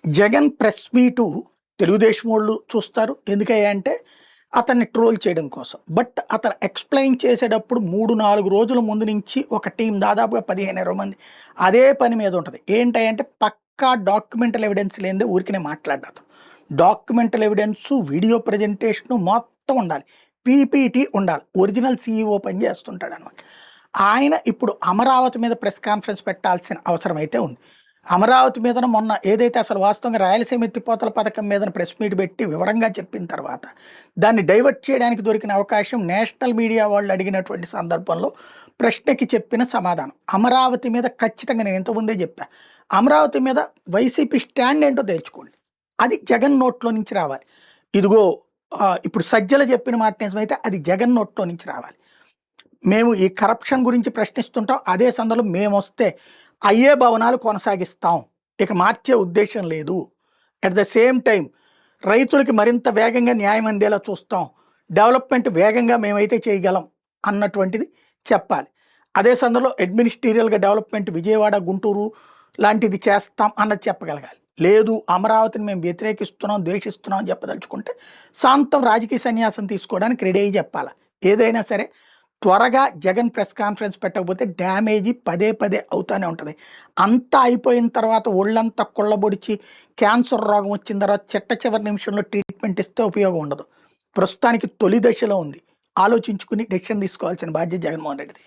Jagan press meet Telugu Desam వాళ్ళు చూస్తారు. ఎందుకయ్యా అంటే అతన్ని ట్రోల్ చేయడం కోసం. బట్ అతను ఎక్స్‌ప్లెయిన్ చేసేటప్పుడు 3, 4 రోజుల ముందు నుంచి ఒక టీమ్ దాదాపుగా 15, 20 మంది అదే పని మీద ఉంటది. ఏంటంటే పక్కా డాక్యుమెంటల్ ఎవిడెన్స్ లేనిదే ఊరికనే మాట్లాడడు అతను. డాక్యుమెంటల్ ఎవిడెన్సు, వీడియో ప్రెజెంటేషను మొత్తం ఉండాలి. పీపీటీ ఉండాలి. ఒరిజినల్ సీఈఓ పని చేస్తుంటాడనమాట. ఆయన ఇప్పుడు అమరావతి మీద ప్రెస్ కాన్ఫరెన్స్ పెట్టాల్సిన అవసరం అయితే ఉంది. అమరావతి మీదన మొన్న ఏదైతే అసలు వాస్తవంగా రాయలసీమ ఎత్తిపోతల పథకం మీదన ప్రెస్ మీట్ పెట్టి వివరంగా చెప్పిన తర్వాత దాన్ని డైవర్ట్ చేయడానికి దొరికిన అవకాశం నేషనల్ మీడియా వాళ్ళు అడిగినటువంటి సందర్భంలో ప్రశ్నకి చెప్పిన సమాధానం. అమరావతి మీద ఖచ్చితంగా నేను ఇంతకుముందే చెప్పా. అమరావతి మీద వైసీపీ స్టాండ్ ఏంటో తెలుసుకోండి. అది జగన్ నోట్లో నుంచి రావాలి. ఇదిగో ఇప్పుడు సజ్జల చెప్పిన మాట నిజమైతే అది జగన్ నోట్లో నుంచి రావాలి. మేము ఈ కరప్షన్ గురించి ప్రశ్నిస్తుంటాం. అదే సందర్భంలో మేమొస్తే అయ్యే భవనాలు కొనసాగిస్తాం. ఇక మార్చే ఉద్దేశం లేదు. అట్ ద సేమ్ టైం రైతులకి మరింత వేగంగా న్యాయం అందేలా చూస్తాం. డెవలప్మెంట్ వేగంగా మేమైతే చేయగలం అన్నటువంటిది చెప్పాలి. అదే సందర్భంలో అడ్మినిస్ట్రేటివ్‌గా డెవలప్మెంట్ విజయవాడ, గుంటూరు లాంటిది చేస్తాం అన్నది చెప్పగలగాలి. లేదు అమరావతిని మేము వ్యతిరేకిస్తున్నాం, ద్వేషిస్తున్నాం అని చెప్పదలుచుకుంటే సాంతం రాజకీయ సన్యాసం తీసుకోవడానికి రెడీ అయ్యి చెప్పాలి. ఏదైనా సరే త్వరగా జగన్ ప్రెస్ కాన్ఫరెన్స్ పెట్టకపోతే డ్యామేజీ పదే పదే అవుతూనే ఉంటుంది. అంతా అయిపోయిన తర్వాత ఒళ్ళంతా కుళ్ళబొడిచి క్యాన్సర్ రోగం వచ్చిన తర్వాత చిట్ట చివరి నిమిషంలో ట్రీట్మెంట్ ఇస్తే ఉపయోగం ఉండదు. ప్రస్తుతానికి తొలి దశలో ఉంది. ఆలోచించుకుని డెసిషన్ తీసుకోవాల్సిన బాధ్యత జగన్మోహన్ రెడ్డిది.